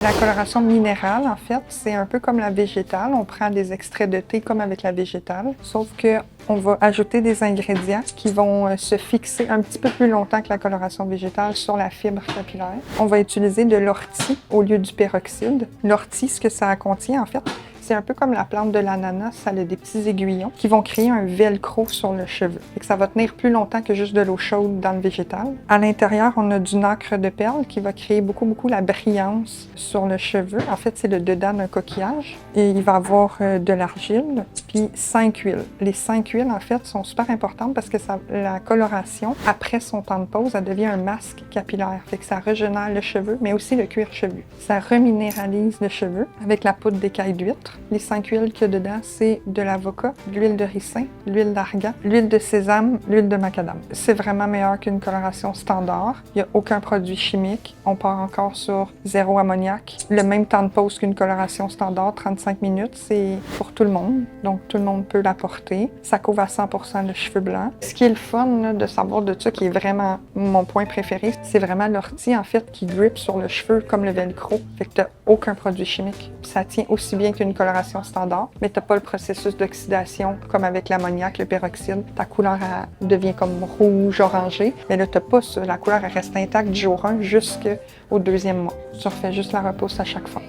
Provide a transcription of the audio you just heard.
La coloration minérale, en fait, c'est un peu comme la végétale. On prend des extraits de thé comme avec la végétale, sauf qu'on va ajouter des ingrédients qui vont se fixer un petit peu plus longtemps que la coloration végétale sur la fibre capillaire. On va utiliser de l'ortie au lieu du peroxyde. L'ortie, ce que ça contient, en fait, c'est un peu comme la plante de l'ananas, ça a des petits aiguillons qui vont créer un velcro sur le cheveu. Et que ça va tenir plus longtemps que juste de l'eau chaude dans le végétal. À l'intérieur, on a du nacre de perle qui va créer beaucoup la brillance sur le cheveu. En fait, c'est le dedans d'un coquillage. Et il va avoir de l'argile, puis 5 huiles. Les 5 huiles, en fait, sont super importantes parce que la coloration, après son temps de pause, elle devient un masque capillaire. Fait que ça régénère le cheveu, mais aussi le cuir chevelu. Ça reminéralise le cheveu avec la poudre d'écaille d'huître. Les 5 huiles qu'il y a dedans, c'est de l'avocat, de l'huile de ricin, l'huile d'argan, l'huile de sésame, l'huile de macadam. C'est vraiment meilleur qu'une coloration standard. Il n'y a aucun produit chimique. On part encore sur zéro ammoniac. Le même temps de pause qu'une coloration standard, 35 minutes, c'est pour tout le monde. Donc, tout le monde peut la porter. Ça couvre à 100% le cheveu blanc. Ce qui est le fun là, de savoir de ça, qui est vraiment mon point préféré, c'est vraiment l'ortie, en fait, qui grippe sur le cheveu comme le velcro. Fait que tu n'as aucun produit chimique. Puis ça tient aussi bien qu'une coloration standard, mais tu n'as pas le processus d'oxydation comme avec l'ammoniac, le peroxyde. Ta couleur elle devient comme rouge, orangé. Mais là, tu n'as pas ça. La couleur elle reste intacte du jour 1 jusqu'au 2e mois. Tu refais juste la repousse à chaque fois.